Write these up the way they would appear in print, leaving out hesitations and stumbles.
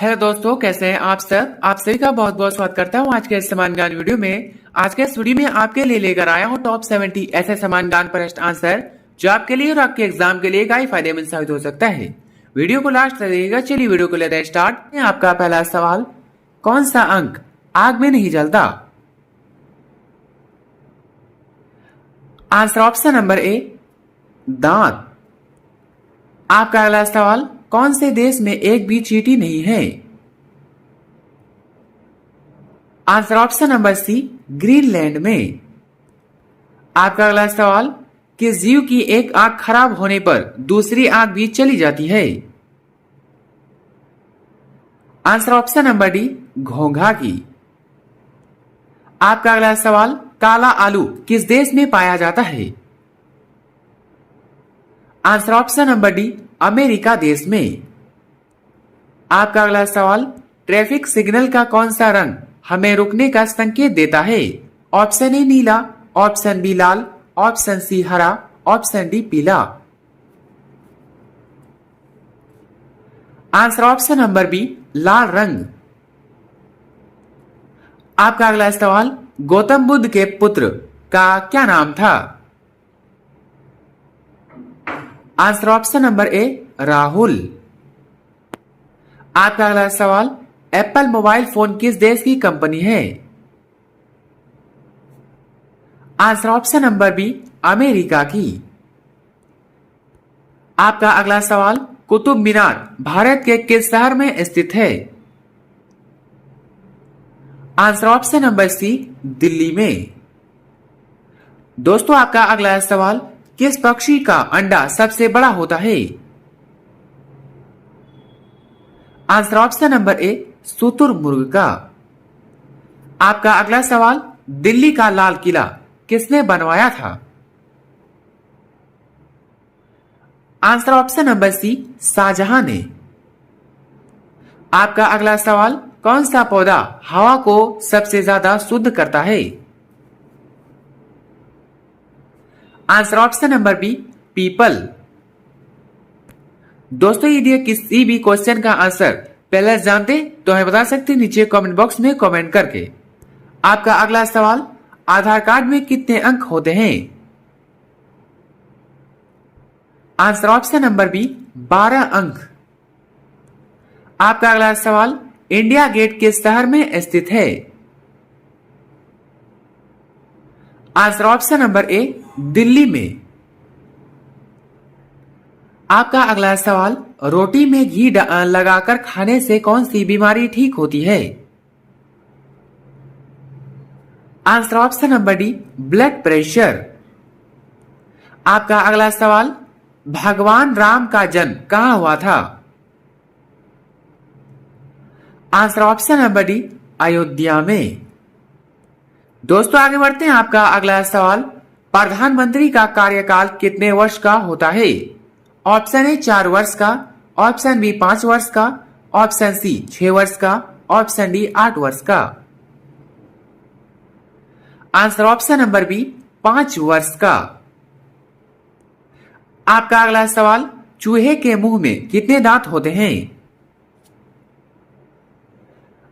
Hello दोस्तों, कैसे हैं आप सब। आप सभी का बहुत बहुत स्वागत करता हूं आज के समान ज्ञान वीडियो में। आज के इस वीडियो में आपके लिए लेकर आया हूं टॉप 70 ऐसे समान ज्ञान प्रश्न आंसर जो आपके लिए और आपके एग्जाम के लिए काफी फायदेमंद साबित हो सकता है। वीडियो को लास्ट तक देखिएगा। चलिए वीडियो को लेते हैं स्टार्ट। आपका पहला सवाल, कौन सा अंक आग में नहीं जलता? आंसर ऑप्शन नंबर ए, दांत। आपका अगला सवाल, कौन से देश में एक भी चींटी नहीं है? Answer option number C, Greenland में। आपका अगला सवाल, किस जीव की एक आंख खराब होने पर दूसरी आंख भी चली जाती है? आंसर ऑप्शन नंबर डी, घोंघा की। आपका अगला सवाल, काला आलू किस देश में पाया जाता है? Answer option number D, America देश में। आपका अगला सवाल, ट्रैफिक सिग्नल का कौन सा रंग हमें रुकने का संकेत देता है? ऑप्शन ए नीला, ऑप्शन बी लाल, ऑप्शन सी हरा, ऑप्शन डी पीला। आंसर ऑप्शन नंबर बी, लाल रंग। आपका अगला सवाल, गौतम बुद्ध के पुत्र का क्या नाम था? Answer option number A, Rahul. आपका अगला सवाल, एप्पल मोबाइल फोन किस देश की कंपनी है? Answer option number B, America की। आपका अगला सवाल, कुतुब मीनार भारत के किस शहर में स्थित है? Answer option number C, Delhi में। दोस्तों आपका अगला सवाल, किस पक्षी का अंडा सबसे बड़ा होता है? आंसर ऑप्शन नंबर ए, शुतुरमुर्ग का। आपका अगला सवाल, दिल्ली का लाल किला किसने बनवाया था? Answer option number C, Shahjahan ने। आपका अगला सवाल, कौन सा पौधा हवा को सबसे ज्यादा शुद्ध करता है? आंसर ऑप्शन नंबर बी, पीपल। दोस्तों यदि किसी भी क्वेश्चन का आंसर पहले जानते तो हमें बता सकते नीचे कमेंट बॉक्स में कमेंट करके। आपका अगला सवाल, आधार कार्ड में कितने अंक होते हैं? आंसर ऑप्शन नंबर बी, 12 अंक। आपका अगला सवाल, इंडिया गेट किस शहर में स्थित है? Answer option number A, Delhi में। आपका अगला सवाल, रोटी में घी लगाकर खाने से कौन सी बीमारी ठीक होती है? Answer option number D, blood pressure. आपका अगला सवाल, भगवान राम का जन्म कहां हुआ था? Answer option number D, Ayodhya में। दोस्तों आगे बढ़ते हैं। आपका अगला सवाल, प्रधानमंत्री का कार्यकाल कितने वर्ष का होता है? ऑप्शन ए 4 वर्ष का, ऑप्शन बी 5 वर्ष का, ऑप्शन सी 6 वर्ष का, ऑप्शन डी 8 वर्ष का। आंसर ऑप्शन नंबर बी, 5 वर्ष का। आपका अगला सवाल, चूहे के मुंह में कितने दांत होते हैं?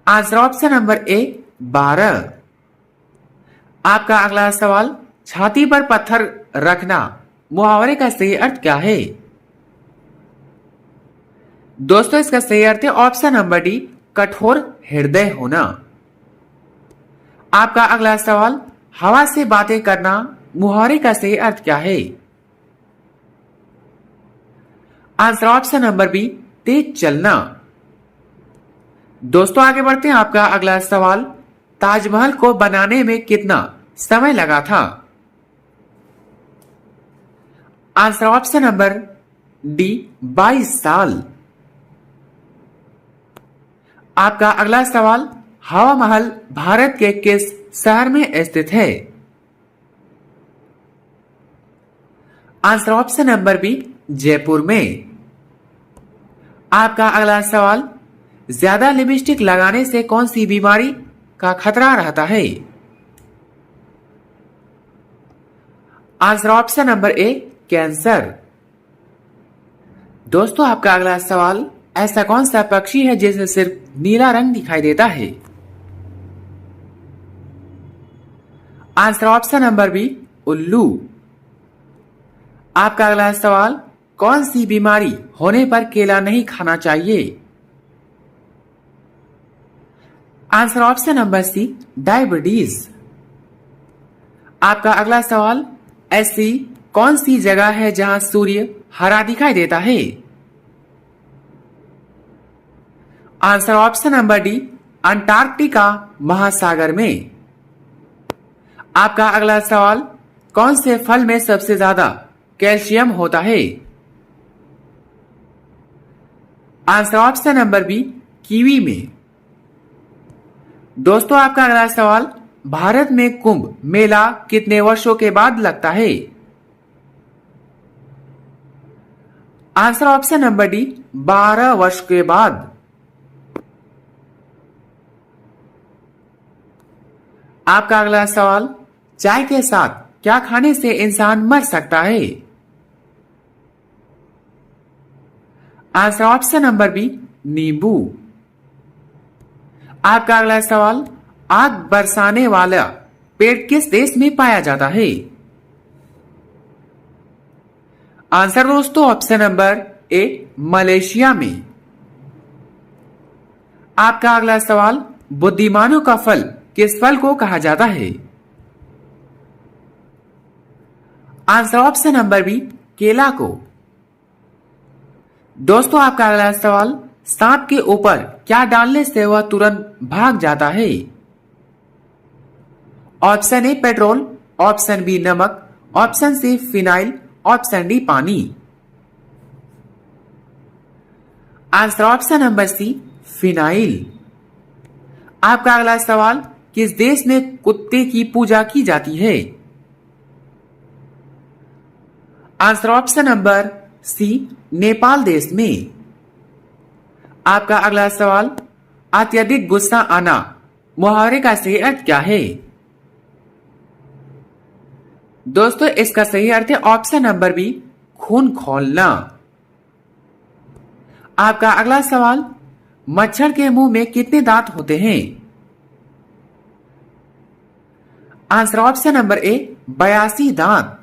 Answer option number A, 12। आपका अगला सवाल, छाती पर पत्थर रखना मुहावरे का सही अर्थ क्या है? दोस्तों इसका सही अर्थ है ऑप्शन नंबर डी, कठोर हृदय होना। आपका अगला सवाल, हवा से बातें करना मुहावरे का सही अर्थ क्या है? आंसर ऑप्शन नंबर बी, तेज चलना। दोस्तों आगे बढ़ते हैं। आपका अगला सवाल, ताजमहल को बनाने में कितना समय लगा था? आंसर ऑप्शन नंबर डी, 22 साल। आपका अगला सवाल, हवा महल भारत के किस शहर में स्थित है? Answer option number B, Jaipur में। आपका अगला सवाल, ज्यादा लिपस्टिक लगाने से कौन सी बीमारी का खतरा रहता है? Answer option number A, cancer. दोस्तों आपका अगला सवाल, ऐसा कौन सा पक्षी है जिसे सिर्फ नीला रंग दिखाई देता है? आंसर ऑप्शन नंबर बी, उल्लू। आपका अगला सवाल, कौन सी बीमारी होने पर केला नहीं खाना चाहिए? Answer option number C, diabetes. आपका अगला सवाल, ऐसी कौन सी जगह है जहां सूर्य हरा दिखाई देता है? Answer option number D, Antarctica महासागर में। आपका अगला सवाल, कौन से फल में सबसे ज्यादा कैल्शियम होता है? Answer option number B, kiwi में। दोस्तों आपका अगला सवाल, भारत में कुंभ मेला कितने वर्षों के बाद लगता है? आंसर ऑप्शन नंबर डी, 12 वर्ष के बाद। आपका अगला सवाल, चाय के साथ क्या खाने से इंसान मर सकता है? आंसर ऑप्शन नंबर बी, नींबू। आपका अगला सवाल, आग बरसाने वाला पेड़ किस देश में पाया जाता है? आंसर दोस्तों ऑप्शन नंबर ए, मलेशिया में। आपका अगला सवाल, बुद्धिमानों का फल किस फल को कहा जाता है? आंसर ऑप्शन नंबर बी, केला को। दोस्तों आपका अगला सवाल, सांप के ऊपर क्या डालने से वह तुरंत भाग जाता है? Option A, petrol. Option B, नमक। Option C, phenyl. Option D, पानी। Answer option number C, phenyl. आपका अगला सवाल, किस देश में कुत्ते की पूजा की जाती है? Answer option number C, Nepal देश में। आपका अगला सवाल, अत्यधिक गुस्सा आना मुहावरे का सही अर्थ क्या है? दोस्तों इसका सही अर्थ है ऑप्शन नंबर बी, खून खौलना। आपका अगला सवाल, मच्छर के मुंह में कितने दांत होते हैं? आंसर ऑप्शन नंबर ए, 82 दांत।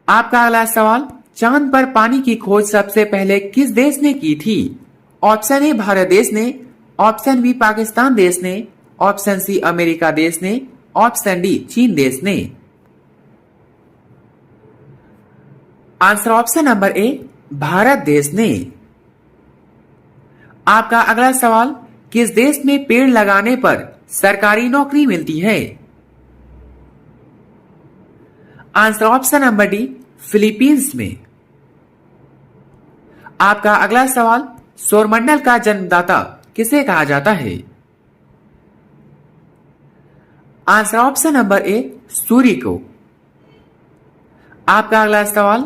आपका अगला सवाल, चांद पर पानी की खोज सबसे पहले किस देश ने की थी? ऑप्शन ए, भारत देश ने। ऑप्शन बी, पाकिस्तान देश ने। ऑप्शन सी, अमेरिका देश ने। ऑप्शन डी, चीन देश ने। Answer option number A, Bharat देश ने। आपका अगला सवाल, किस देश में पेड़ लगाने पर सरकारी नौकरी मिलती है? Answer option number D, Philippines में। आपका अगला सवाल, सौरमंडल का जन्मदाता किसे कहा जाता है? आंसर ऑप्शन नंबर ए, सूर्य को। आपका अगला सवाल,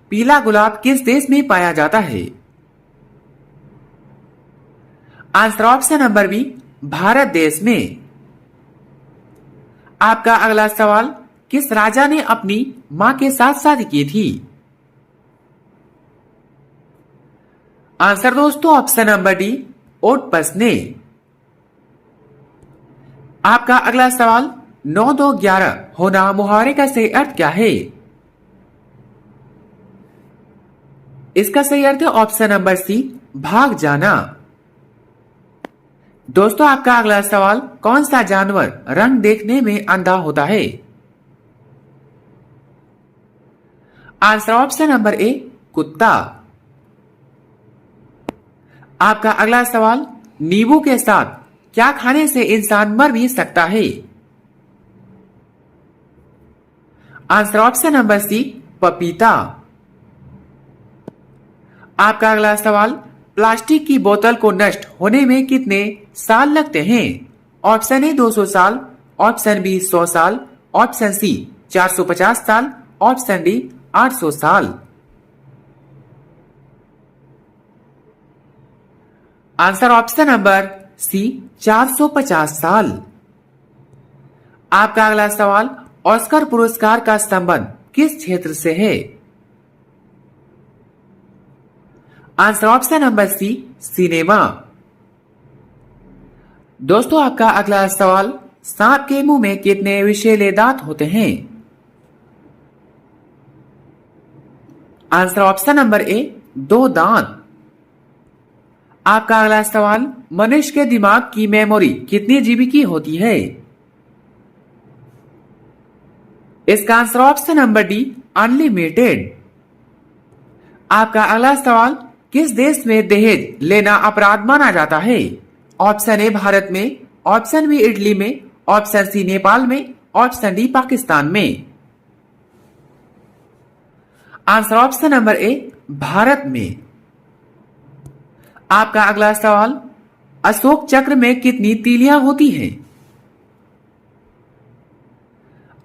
पीला गुलाब किस देश में पाया जाता है? Answer option number B, Bharat देश में। आपका अगला सवाल, किस राजा ने अपनी मां के साथ शादी की थी? आंसर दोस्तों ऑप्शन नंबर डी, ओटपस ने। आपका अगला सवाल, 9 2 11 होना मुहावरे का सही अर्थ क्या है? इसका सही अर्थ है ऑप्शन नंबर सी, भाग जाना। दोस्तों आपका अगला सवाल, कौन सा जानवर रंग देखने में अंधा होता है? आंसर ऑप्शन नंबर ए, कुत्ता। आपका अगला सवाल, नींबू के साथ क्या खाने से इंसान मर भी सकता है? आंसर ऑप्शन नंबर सी, पपीता। आपका अगला सवाल, प्लास्टिक की बोतल को नष्ट होने में कितने साल लगते हैं? ऑप्शन ए, 200 साल। ऑप्शन बी, 100 साल। ऑप्शन सी, 450 साल। ऑप्शन डी, 800 साल। आंसर ऑप्शन नंबर सी, 450 साल। आपका अगला सवाल, ऑस्कर पुरस्कार का संबंध किस क्षेत्र से है? Answer option number C, cinema. दोस्तों आपका अगला सवाल, सांप के मुंह में कितने विषैले दांत होते हैं? आंसर ऑप्शन नंबर ए, 2 दांत। आपका अगला सवाल, मनुष्य के दिमाग की मेमोरी कितनी जीबी की होती है? इसका answer option number D, unlimited. आपका अगला सवाल, किस देश में दहेज लेना अपराध माना जाता है? ऑप्शन ए भारत में, ऑप्शन बी इटली में, ऑप्शन सी नेपाल में, ऑप्शन डी पाकिस्तान में। Answer option number A, Bharat में। आपका अगला सवाल, अशोक चक्र में कितनी तीलियां होती हैं?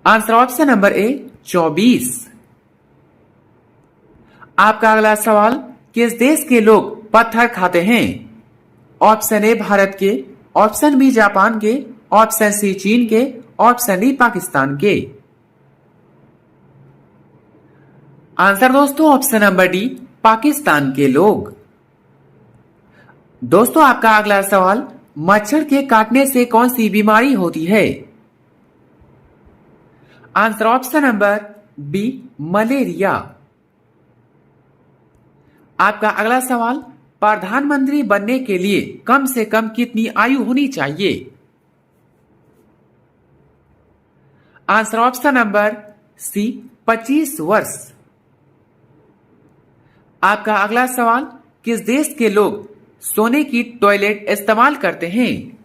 Answer option number A, 24। आपका अगला सवाल, किस देश के लोग पत्थर खाते हैं? ऑप्शन ए भारत के, ऑप्शन बी जापान के, ऑप्शन सी चीन के, ऑप्शन डी पाकिस्तान के। आंसर दोस्तों ऑप्शन नंबर डी, पाकिस्तान के लोग। दोस्तों आपका अगला सवाल, मच्छर के काटने से कौन सी बीमारी होती है? Answer option number B, malaria. आपका अगला सवाल, प्रधानमंत्री बनने के लिए कम से कम कितनी आयु होनी चाहिए? आंसर ऑप्शन नंबर सी, 25 वर्ष। आपका अगला सवाल, किस देश के लोग सोने की टॉयलेट इस्तेमाल करते हैं?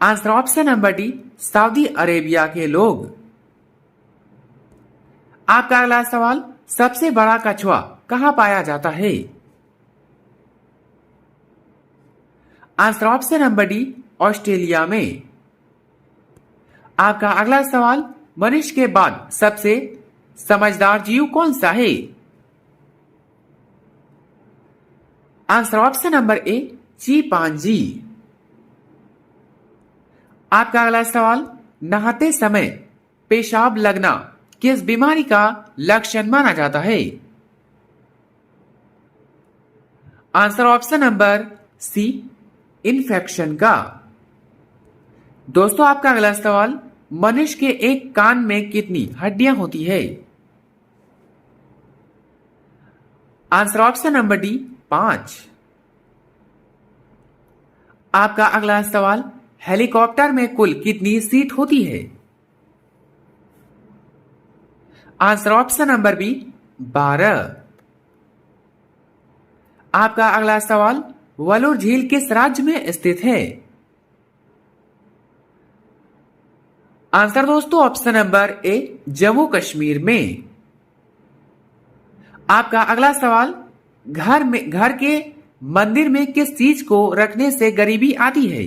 Answer option number D, Saudi Arabia के लोग। आपका अगला सवाल, सबसे बड़ा कछुआ कहां पाया जाता है? Answer option number D, Australia में। आपका अगला सवाल, मनुष्य के बाद सबसे समझदार जीव कौन सा है? Answer option number A, chimpanzee. आपका अगला सवाल, नहाते समय पेशाब लगना किस बीमारी का लक्षण माना जाता है? Answer option number C, infection का। दोस्तों आपका अगला सवाल, मनुष्य के एक कान में कितनी हड्डियां होती है? Answer option number D, 5। आपका अगला सवाल, हेलीकॉप्टर में कुल कितनी सीट होती है? Answer option number B, 12। आपका अगला सवाल, वलोर झील किस राज्य में स्थित है? आंसर दोस्तों option number A, Jammu Kashmir में। आपका अगला सवाल, घर के मंदिर में किस चीज को रखने से गरीबी आती है?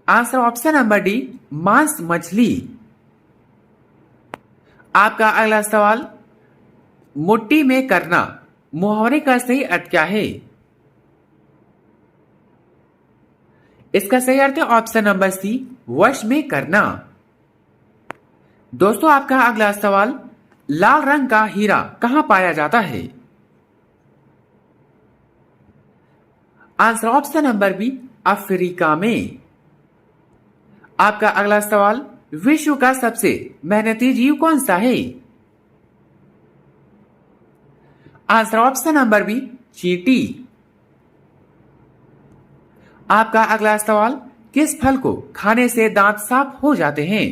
आंसर ऑप्शन नंबर डी, मांस मछली। आपका अगला सवाल, मुट्ठी में करना मुहावरे का सही अर्थ क्या है? इसका सही अर्थ है ऑप्शन नंबर सी, वश में करना। दोस्तों आपका अगला सवाल, लाल रंग का हीरा कहां पाया जाता है? Answer option number B, Africa में। आपका अगला सवाल, विश्व का सबसे मेहनती जीव कौन सा है? आंसर ऑप्शन नंबर बी, चींटी। आपका अगला सवाल, किस फल को खाने से दांत साफ हो जाते हैं?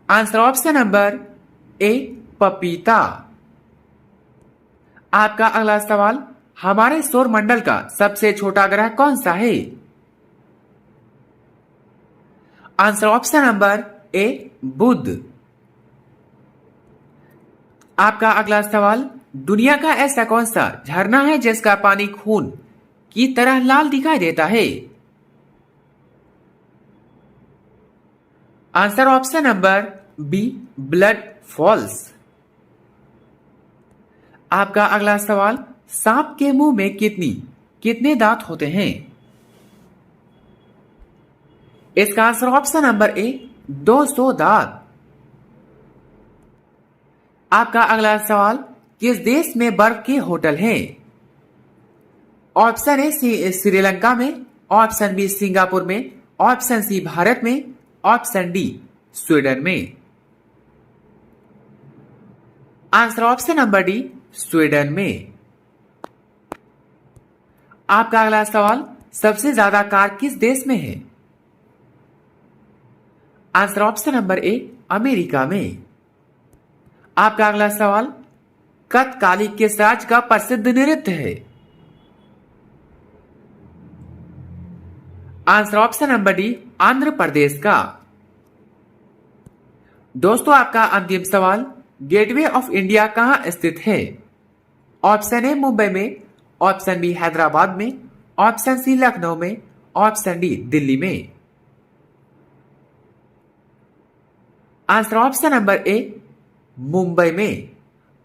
आंसर ऑप्शन नंबर ए, पपीता। आपका अगला सवाल, हमारे सौर मंडल का सबसे छोटा ग्रह कौन सा है? आंसर ऑप्शन नंबर ए, बुध। आपका अगला सवाल, दुनिया का ऐसा कौन सा झरना है जिसका पानी खून की तरह लाल दिखाई देता है? Answer option number B, blood falls. आपका अगला सवाल, सांप के मुंह में कितने दांत होते हैं? इसका आंसर ऑप्शन नंबर ए, 200 दांत। आपका अगला सवाल, किस देश में बर्फ के होटल हैं? ऑप्शन ए श्रीलंका में, ऑप्शन बी सिंगापुर में, ऑप्शन सी भारत में, ऑप्शन डी स्वीडन में। Answer option number D Sweden में। आपका अगला सवाल, सबसे ज्यादा कार किस देश में है? Answer option number A America में। आपका अगला सवाल, कथकली किस राज्य का प्रसिद्ध नृत्य है? Answer option number D Andhra Pradesh का। दोस्तों आपका अंतिम सवाल, गेटवे ऑफ इंडिया कहां स्थित है? ऑप्शन ए मुंबई में, ऑप्शन बी हैदराबाद में, ऑप्शन सी लखनऊ में, ऑप्शन डी दिल्ली में। Answer option number A Mumbai में।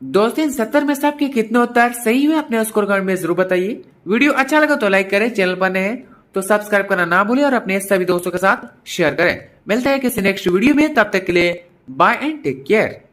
दोस्तों इन 70 में से आपके कितने उत्तर सही हुए अपने स्कोर कार्ड में जरूर बताइए। वीडियो अच्छा लगा तो लाइक करें, चैनल पर नए हैं तो सब्सक्राइब करना ना भूलें और अपने सभी दोस्तों के साथ शेयर करें। मिलते हैं किसी नेक्स्ट वीडियो में, तब तक के लिए बाय एंड टेक केयर।